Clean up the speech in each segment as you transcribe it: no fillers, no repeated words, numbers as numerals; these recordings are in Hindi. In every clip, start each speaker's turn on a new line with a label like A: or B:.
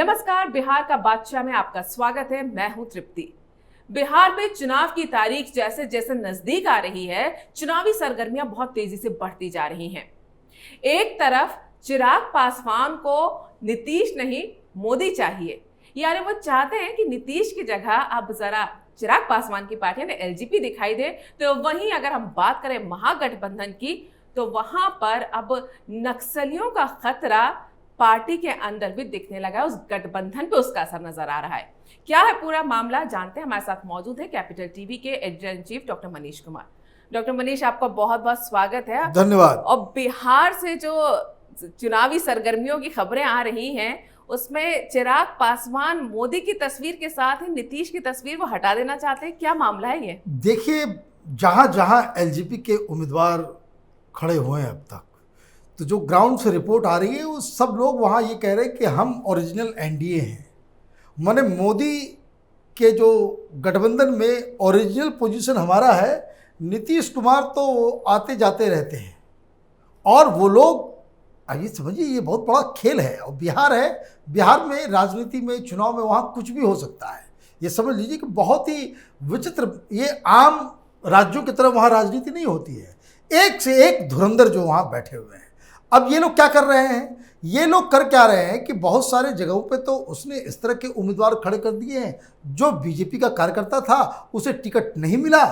A: नमस्कार, बिहार का बादशाह में आपका स्वागत है। मैं हूं तृप्ति। बिहार में चुनाव की तारीख जैसे जैसे नजदीक आ रही है, चुनावी सरगर्मियां बहुत तेजी से बढ़ती जा रही हैं। एक तरफ चिराग पासवान को नीतीश नहीं मोदी चाहिए, यानी वो चाहते हैं कि नीतीश की जगह अब जरा चिराग पासवान की पार्टी ने एलजेपी दिखाई दे। तो वहीं अगर हम बात करें महागठबंधन की, तो वहां पर अब नक्सलियों का खतरा पार्टी के अंदर भी दिखने लगा है। उस गठबंधन पे उसका असर नजर आ रहा है। क्या है पूरा मामला, जानते हैं। हमारे साथ मौजूद है कैपिटल टीवी के editor in chief doctor Manish Kumar. Doctor Manish, आपका बहुत बहुत स्वागत है।
B: धन्यवाद।
A: और बिहार से जो चुनावी सरगर्मियों की खबरें आ रही हैं, उसमें चिराग पासवान मोदी की तस्वीर के साथ ही नीतीश की तस्वीर वो हटा देना चाहते हैं। क्या मामला है ये?
B: देखिए, जहां जहां एलजेपी के उम्मीदवार खड़े हुए हैं अब तक, तो जो ग्राउंड से रिपोर्ट आ रही है वो सब लोग वहाँ ये कह रहे हैं कि हम ओरिजिनल एनडीए हैं। माने मोदी के जो गठबंधन में ओरिजिनल पोजीशन हमारा है। नीतीश कुमार तो आते जाते रहते हैं और वो लोग, आइए समझिए, ये बहुत बड़ा खेल है। और बिहार है, बिहार में राजनीति में, चुनाव में वहाँ कुछ भी हो सकता है। ये समझ लीजिए कि बहुत ही विचित्र, ये आम राज्यों की तरह वहाँ राजनीति नहीं होती है। एक से एक धुरंधर जो वहाँ बैठे हुए हैं। अब ये लोग क्या कर रहे हैं? ये लोग कर क्या रहे हैं कि बहुत सारे जगहों पे तो उसने इस तरह के उम्मीदवार खड़े कर दिए हैं जो बीजेपी का कार्यकर्ता था, उसे टिकट नहीं मिला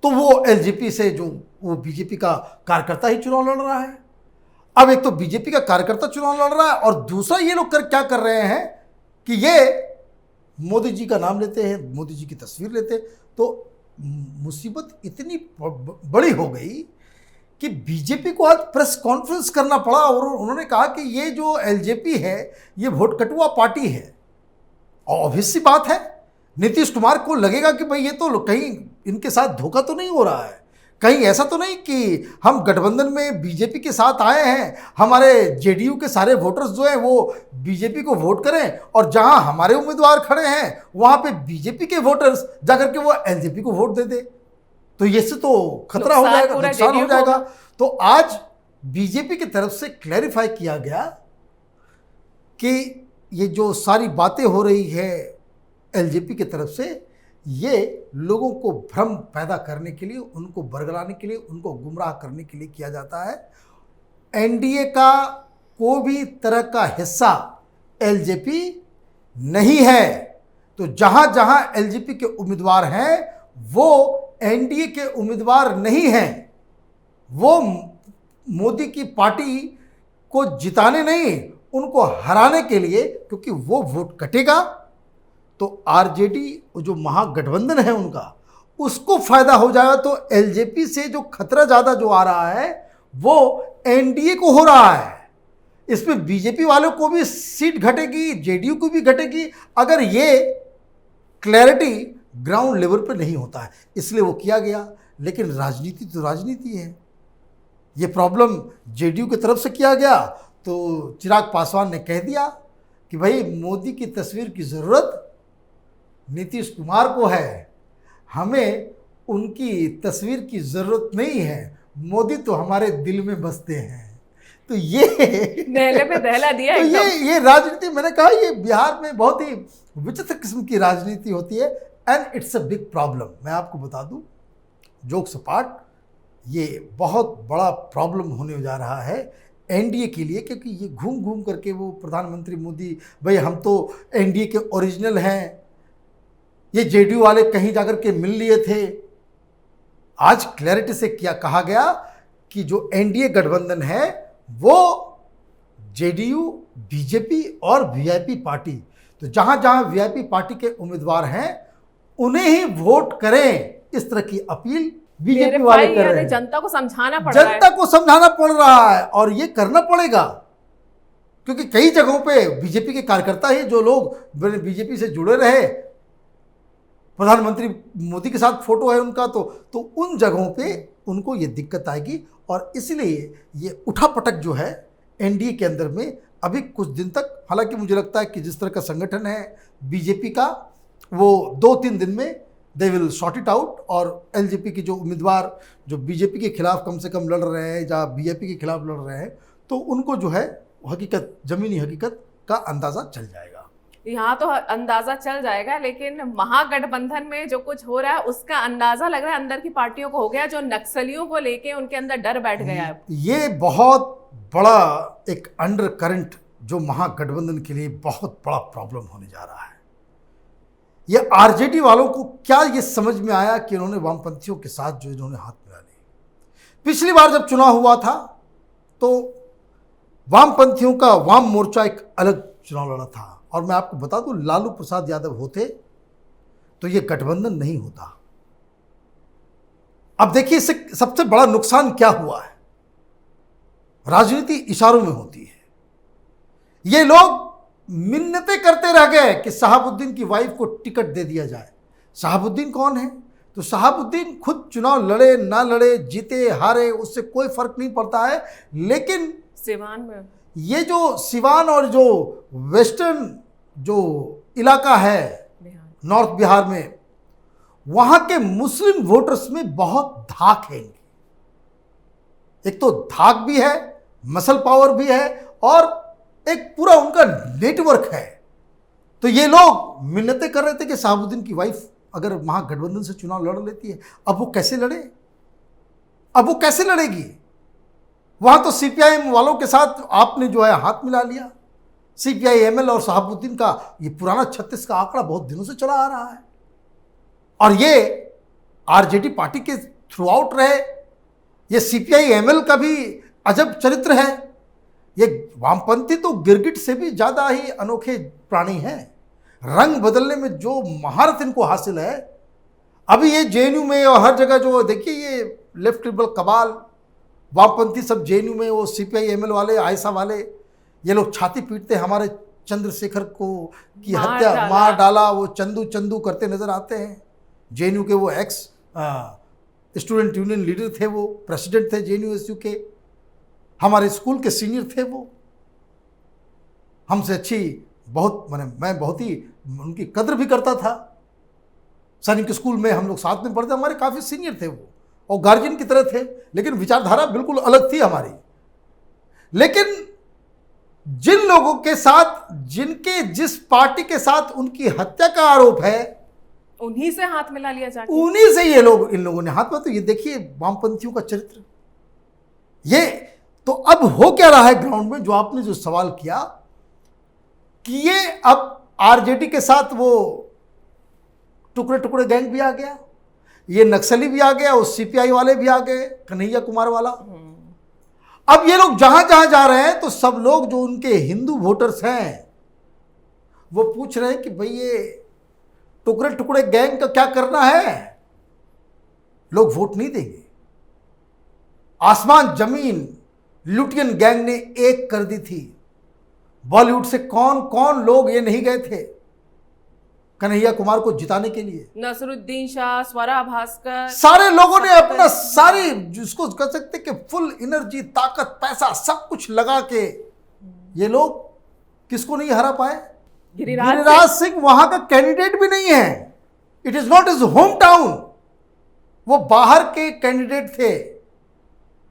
B: तो वो एलजेपी से, जो वो बीजेपी का कार्यकर्ता ही चुनाव लड़ रहा है। अब एक तो बीजेपी का कार्यकर्ता चुनाव लड़ रहा है और दूसरा ये लोग क्या कर रहे हैं कि ये मोदी जी का नाम लेते हैं, मोदी जी की तस्वीर लेते हैं। तो मुसीबत इतनी बड़ी हो गई कि बीजेपी को आज प्रेस कॉन्फ्रेंस करना पड़ा और उन्होंने कहा कि ये जो एलजेपी है ये वोट कटुआ पार्टी है। और ऑब्वियस सी बात है, नीतीश कुमार को लगेगा कि भाई ये तो कहीं इनके साथ धोखा तो नहीं हो रहा है, कहीं ऐसा तो नहीं कि हम गठबंधन में बीजेपी के साथ आए हैं, हमारे जेडीयू के सारे वोटर्स जो हैं वो बीजेपी को वोट करें और जहां हमारे उम्मीदवार खड़े हैं वहां पे बीजेपी के वोटर्स जाकर के वो एलजेपी को वोट दे दे, तो ये से तो खतरा हो जाएगा, नुकसान हो जाएगा। तो आज बीजेपी की तरफ से क्लैरिफाई किया गया कि ये जो सारी बातें हो रही है एलजेपी की तरफ से, ये लोगों को भ्रम पैदा करने के लिए, उनको बरगलाने के लिए, उनको गुमराह करने के लिए किया जाता है। एनडीए का कोई भी तरह का हिस्सा एलजेपी नहीं है। तो जहां जहां एलजेपी के उम्मीदवार हैं वो एनडीए के उम्मीदवार नहीं हैं। वो मोदी की पार्टी को जिताने नहीं, उनको हराने के लिए, क्योंकि वो वोट कटेगा तो आरजेडी जो महागठबंधन है उनका, उसको फायदा हो जाएगा। तो एलजेपी से जो खतरा ज़्यादा जो आ रहा है वो एनडीए को हो रहा है। इसमें बीजेपी वालों को भी सीट घटेगी, जेडीयू को भी घटेगी, अगर ये क्लैरिटी ग्राउंड लेवल पर नहीं होता है। इसलिए वो किया गया। लेकिन राजनीति तो राजनीति है। ये प्रॉब्लम जेडीयू की तरफ से किया गया तो चिराग पासवान ने कह दिया कि भाई मोदी की तस्वीर की ज़रूरत नीतीश कुमार को है, हमें उनकी तस्वीर की ज़रूरत नहीं है, मोदी तो हमारे दिल में बसते हैं। तो ये
A: नहले पे दहला दिया।
B: तो ये राजनीति, मैंने कहा, ये बिहार में बहुत ही विचित्र किस्म की राजनीति होती है and it's a big problem. मैं आपको बता दूं, जोक्स अपार्ट, ये बहुत बड़ा प्रॉब्लम होने जा रहा है एनडीए के लिए, क्योंकि ये घूम घूम करके वो प्रधानमंत्री मोदी, भाई हम तो एनडीए के ओरिजिनल हैं, ये जेडीयू वाले कहीं जाकर के मिल लिए थे। आज क्लैरिटी से क्या कहा गया कि जो एनडीए गठबंधन है वो जेडीयू, बीजेपी और वीआईपी पार्टी, तो जहां जहां वीआईपी पार्टी के उम्मीदवार हैं उन्हें ही वोट करें, इस तरह की अपील बीजेपी वाले कर रहे हैं।
A: जनता को समझाना पड़ रहा है,
B: जनता को समझाना पड़ रहा है और ये करना पड़ेगा, क्योंकि कई जगहों पे बीजेपी के कार्यकर्ता ही, जो लोग बीजेपी से जुड़े रहे, प्रधानमंत्री मोदी के साथ फोटो है उनका, तो उन जगहों पे उनको ये दिक्कत आएगी। और इसलिए ये उठापटक जो है एनडीए के अंदर में अभी कुछ दिन तक, हालांकि मुझे लगता है कि जिस तरह का संगठन है बीजेपी का, वो 2-3 दिन में they will sort it out. और एलजेपी के जो उम्मीदवार जो बीजेपी के खिलाफ कम से कम लड़ रहे हैं या बीजेपी के खिलाफ लड़ रहे हैं, तो उनको जो है हकीकत, ज़मीनी हकीकत का अंदाजा चल जाएगा।
A: यहाँ तो अंदाजा चल जाएगा, लेकिन महागठबंधन में जो कुछ हो रहा है उसका अंदाजा लग रहा है अंदर की पार्टियों को हो गया, जो नक्सलियों को लेके उनके अंदर डर बैठ गया है।
B: ये बहुत बड़ा एक अंडर करंट जो महागठबंधन के लिए बहुत बड़ा प्रॉब्लम होने जा रहा है। ये आरजेडी वालों को क्या ये समझ में आया कि इन्होंने वामपंथियों के साथ जो इन्होंने हाथ मिला लिए। पिछली बार जब चुनाव हुआ था तो वामपंथियों का वाम मोर्चा एक अलग चुनाव लड़ा था, और मैं आपको बता दूं लालू प्रसाद यादव होते तो ये गठबंधन नहीं होता। अब देखिए इससे सबसे बड़ा नुकसान क्या हुआ है। राजनीति इशारों में होती है। ये लोग मिन्नतें करते रह गए कि शहाबुद्दीन की वाइफ को टिकट दे दिया जाए। शहाबुद्दीन कौन है? तो शहाबुद्दीन खुद चुनाव लड़े ना लड़े, जीते हारे, उससे कोई फर्क नहीं पड़ता है। लेकिन
A: सिवान में
B: ये जो सिवान और जो वेस्टर्न जो इलाका है नॉर्थ बिहार में, वहां के मुस्लिम वोटर्स में बहुत धाक है। एक तो धाक भी है, मसल पावर भी है, और एक पूरा उनका नेटवर्क है। तो ये लोग मिन्नतें कर रहे थे कि शहाबुद्दीन की वाइफ अगर महागठबंधन से चुनाव लड़ लेती है। अब वो कैसे लड़े? अब वो कैसे लड़ेगी? वहां तो सीपीआईएम वालों के साथ आपने जो है हाथ मिला लिया। सीपीआई-एमएल और शहाबुद्दीन का ये पुराना 36 का आंकड़ा बहुत दिनों से चला आ रहा है, और ये आरजेडी पार्टी के थ्रू आउट रहे। ये सीपीआई-एमएल का भी अजब चरित्र है। ये वामपंथी तो गिरगिट से भी ज़्यादा ही अनोखे प्राणी हैं। रंग बदलने में जो महारत इनको हासिल है, अभी ये जेएनयू में और हर जगह जो देखिए ये लेफ्ट लिबरल कबाल वामपंथी सब जेएनयू में, वो सीपीआई-एमएल वाले, आयसा वाले, ये लोग छाती पीटते हमारे चंद्रशेखर को की हत्या मार डाला, वो चंदू चंदू करते नजर आते हैं। जेएनयू के वो एक्स स्टूडेंट यूनियन लीडर थे, वो प्रेसिडेंट थे जेएनयू के, हमारे स्कूल के सीनियर थे। वो हमसे अच्छी बहुत मैं बहुत ही उनकी कद्र भी करता था। सैनिक स्कूल में हम लोग साथ में पढ़ते, हमारे काफ़ी सीनियर थे वो, और गार्जियन की तरह थे, लेकिन विचारधारा बिल्कुल अलग थी हमारी। लेकिन जिन लोगों के साथ, जिनके जिस पार्टी के साथ उनकी हत्या का आरोप है,
A: उन्हीं से हाथ मिला लिया जाके,
B: उन्हीं से ये लोग, इन लोगों ने हाथ मिला। तो ये देखिए वामपंथियों का चरित्र। ये तो अब हो क्या रहा है ग्राउंड में, जो आपने जो सवाल किया कि ये अब आरजेडी के साथ वो टुकड़े टुकड़े गैंग भी आ गया, ये नक्सली भी आ गया, वो सीपीआई वाले भी आ गए, कन्हैया कुमार वाला। अब ये लोग जहां जहां जा रहे हैं तो सब लोग जो उनके हिंदू वोटर्स हैं वो पूछ रहे हैं कि भाई ये टुकड़े टुकड़े गैंग का क्या करना है। लोग वोट नहीं देंगे। आसमान जमीन लुटियन गैंग ने एक कर दी थी। बॉलीवुड से कौन कौन लोग ये नहीं गए थे कन्हैया कुमार को जिताने के लिए।
A: नसरुद्दीन शाह, स्वरा भास्कर,
B: सारे लोगों ने अपना सारी, जिसको कह सकते कि फुल एनर्जी, ताकत, पैसा सब कुछ लगा के ये लोग किसको नहीं हरा पाए। गिरिराज सिंह वहां का कैंडिडेट भी नहीं है। It is not his home town. वो बाहर के कैंडिडेट थे।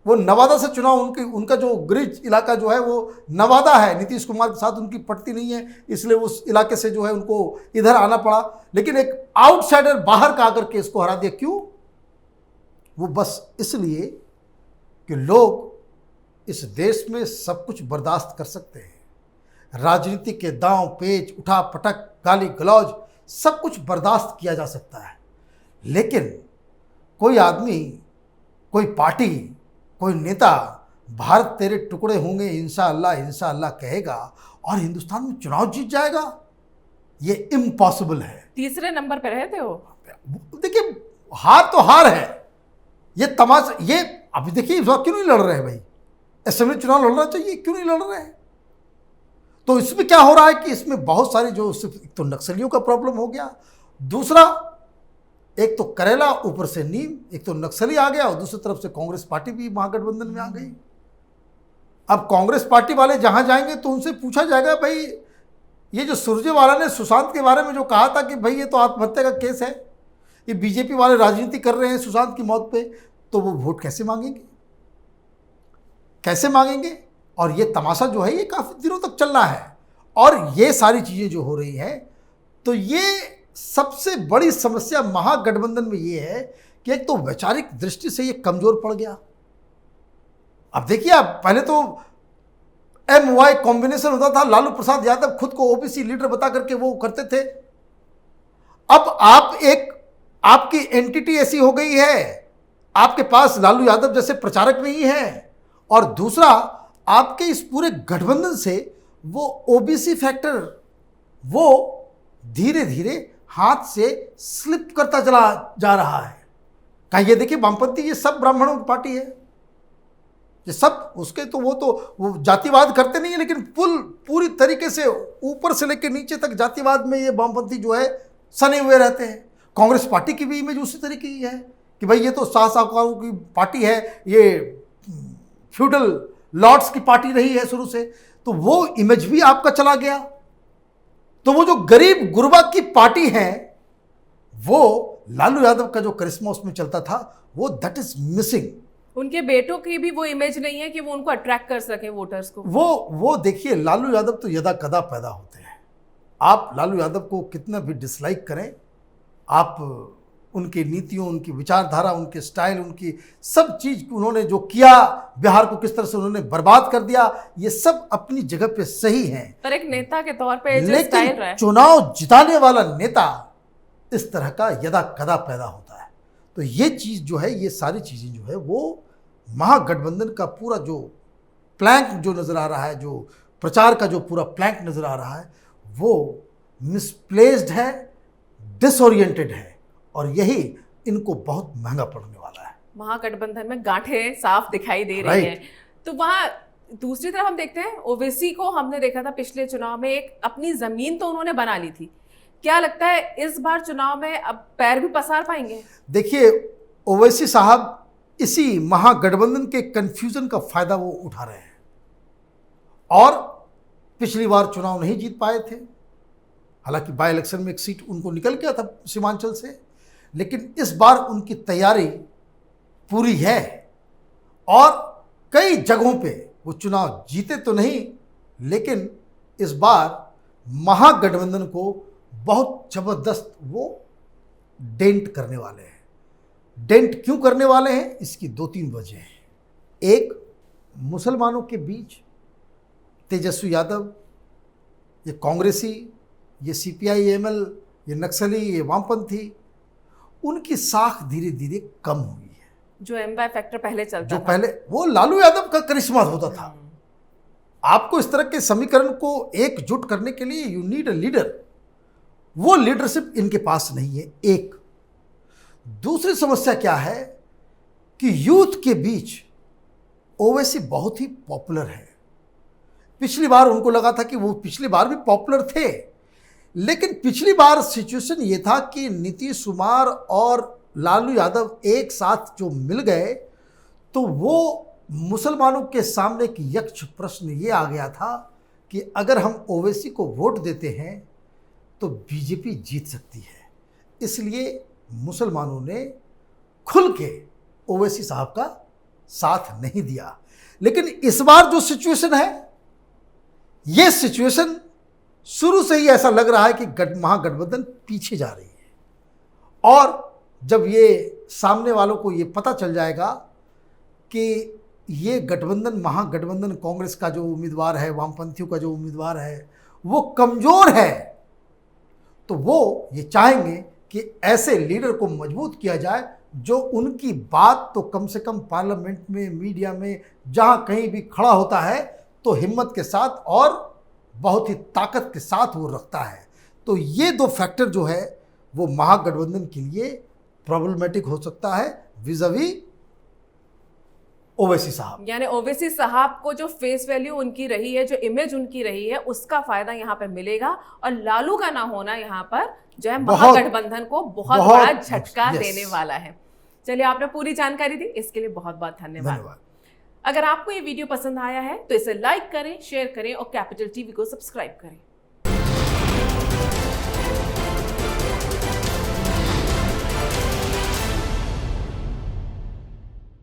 B: वो नवादा से चुनाव, उनका जो गृह इलाका जो है वो नवादा है। नीतीश कुमार के साथ उनकी पटती नहीं है, इसलिए उस इलाके से जो है उनको इधर आना पड़ा। लेकिन एक आउटसाइडर बाहर का आकर के इसको हरा दिया। क्यों? वो बस इसलिए कि लोग इस देश में सब कुछ बर्दाश्त कर सकते हैं। राजनीति के दांव पेच, उठा पटक, गाली गलौज सब कुछ बर्दाश्त किया जा सकता है। लेकिन कोई आदमी, कोई पार्टी, कोई नेता भारत तेरे टुकड़े होंगे इंशाअल्लाह कहेगा और हिंदुस्तान में चुनाव जीत जाएगा, ये इम्पॉसिबल है।
A: तीसरे नंबर पर रहे थे वो।
B: देखिए हार तो हार है। ये तमाशा, ये अभी देखिए इस वक्त क्यों नहीं लड़ रहे हैं भाई। असेंबली चुनाव लड़ना चाहिए, क्यों नहीं लड़ रहे हैं? तो इसमें क्या हो रहा है कि इसमें बहुत सारी जो सिर्फ एक तो नक्सलियों का प्रॉब्लम हो गया, दूसरा एक तो करेला, ऊपर से नीम, एक तो नक्सली आ गया, और दूसरी तरफ से कांग्रेस पार्टी भी महागठबंधन में आ गई। अब कांग्रेस पार्टी वाले जहां जाएंगे तो उनसे पूछा जाएगा, भाई ये जो सुरजेवाला ने सुशांत के बारे में जो कहा था कि भाई ये तो आत्महत्या का केस है, ये बीजेपी वाले राजनीति कर रहे हैं सुशांत की मौत पे, तो वो वोट कैसे मांगेंगे, कैसे मांगेंगे? और ये तमाशा जो है ये काफ़ी दिनों तक चल रहा है। और ये सारी चीज़ें जो हो रही हैं, तो ये सबसे बड़ी समस्या महागठबंधन में ये है कि एक तो वैचारिक दृष्टि से ये कमज़ोर पड़ गया। अब देखिए, आप पहले तो MY कॉम्बिनेशन होता था, लालू प्रसाद यादव खुद को ओबीसी लीडर बता करके वो करते थे। अब आपकी एंटिटी ऐसी हो गई है, आपके पास लालू यादव जैसे प्रचारक नहीं है, और दूसरा आपके इस पूरे गठबंधन से वो ओबीसी फैक्टर वो धीरे धीरे हाथ से स्लिप करता चला जा रहा है। कहा ये देखिए, वामपंथी ये सब ब्राह्मणों की पार्टी है, ये सब उसके तो वो जातिवाद करते नहीं है, लेकिन पूरी तरीके से ऊपर से लेकर नीचे तक जातिवाद में ये वामपंथी जो है सने हुए रहते हैं। कांग्रेस पार्टी की भी इमेज उसी तरीके की है कि भाई ये तो साहूकारों की पार्टी है, ये फ्यूडल लॉर्ड्स की पार्टी रही है शुरू से, तो वो इमेज भी आपका चला गया। तो वो जो गरीब गुरबा की पार्टी है, वो लालू यादव का जो करिश्मा उसमें चलता था, वो दैट इज मिसिंग।
A: उनके बेटों की भी वो इमेज नहीं है कि वो उनको अट्रैक्ट कर सके वोटर्स को।
B: वो देखिए, लालू यादव तो यदा कदा पैदा होते हैं। आप लालू यादव को कितना भी डिसलाइक करें, आप उनकी नीतियों, उनकी विचारधारा, उनके स्टाइल, उनकी सब चीज़ उन्होंने जो किया, बिहार को किस तरह से उन्होंने बर्बाद कर दिया, ये सब अपनी जगह पे सही है।
A: पर एक नेता के तौर पे जो स्टाइल रहा है,
B: चुनाव जिताने वाला नेता इस तरह का यदा कदा पैदा होता है। तो ये चीज़ जो है, ये सारी चीज़ें जो है, वो महागठबंधन का पूरा जो प्लैंक जो नज़र आ रहा है, जो प्रचार का जो पूरा प्लैंक नज़र आ रहा है, वो मिसप्लेस्ड है, डिसओरिएंटेड है, और यही इनको बहुत महंगा पड़ने वाला है।
A: महागठबंधन में गांठें साफ दिखाई दे रही हैं। तो वहाँ दूसरी तरफ हम देखते हैं, ओवैसी को हमने देखा था पिछले चुनाव में, एक अपनी जमीन तो उन्होंने बना ली थी। क्या लगता है इस बार चुनाव में अब पैर भी पसार पाएंगे? देखिए,
B: ओवैसी साहब इसी महागठबंधन के कंफ्यूजन का फायदा वो उठा रहे हैं, और पिछली बार चुनाव नहीं जीत पाए थे। हालांकि बाय इलेक्शन में एक सीट उनको निकल गया था सीमांचल से, लेकिन इस बार उनकी तैयारी पूरी है, और कई जगहों पे वो चुनाव जीते तो नहीं, लेकिन इस बार महागठबंधन को बहुत जबरदस्त वो डेंट करने वाले हैं। डेंट क्यों करने वाले हैं, इसकी 2-3 वजह हैं। एक, मुसलमानों के बीच तेजस्वी यादव, ये कांग्रेसी, ये CPI-ML, ये नक्सली, ये वामपंथी, उनकी साख धीरे धीरे कम हुई है।
A: जो MY फैक्टर पहले चलता
B: जो
A: था,
B: पहले वो लालू यादव का करिश्मा होता था। आपको इस तरह के समीकरण को एकजुट करने के लिए यू नीड अ लीडर, वो लीडरशिप इनके पास नहीं है। एक दूसरी समस्या क्या है कि यूथ के बीच ओवैसी बहुत ही पॉपुलर है। पिछली बार उनको लगा था कि वो पिछली बार भी पॉपुलर थे, लेकिन पिछली बार सिचुएशन ये था कि नीतीश कुमार और लालू यादव एक साथ जो मिल गए, तो वो मुसलमानों के सामने एक यक्ष प्रश्न ये आ गया था कि अगर हम ओवैसी को वोट देते हैं तो बीजेपी जीत सकती है। इसलिए मुसलमानों ने खुल के ओवैसी साहब का साथ नहीं दिया। लेकिन इस बार जो सिचुएशन है, ये सिचुएशन शुरू से ही ऐसा लग रहा है कि महागठबंधन पीछे जा रही है, और जब ये सामने वालों को ये पता चल जाएगा कि ये गठबंधन, महागठबंधन, कांग्रेस का जो उम्मीदवार है, वामपंथियों का जो उम्मीदवार है, वो कमज़ोर है, तो वो ये चाहेंगे कि ऐसे लीडर को मजबूत किया जाए जो उनकी बात तो कम से कम पार्लियामेंट में, मीडिया में, जहाँ कहीं भी खड़ा होता है तो हिम्मत के साथ और बहुत ही ताकत के साथ वो रखता है। तो ये दो फैक्टर जो है वो महागठबंधन के लिए प्रॉब्लमेटिक हो सकता है विज़ावी ओवैसी साहब।
A: यानी ओवैसी साहब को जो फेस वैल्यू उनकी रही है, जो इमेज उनकी रही है, उसका फायदा यहाँ पे मिलेगा, और लालू का ना होना यहाँ पर जो है महागठबंधन को बहुत बड़ा झटका देने वाला है। चलिए, आपने पूरी जानकारी दी, इसके लिए बहुत बहुत धन्यवाद। अगर आपको ये वीडियो पसंद आया है तो इसे लाइक करें, शेयर करें और कैपिटल टीवी को सब्सक्राइब करें।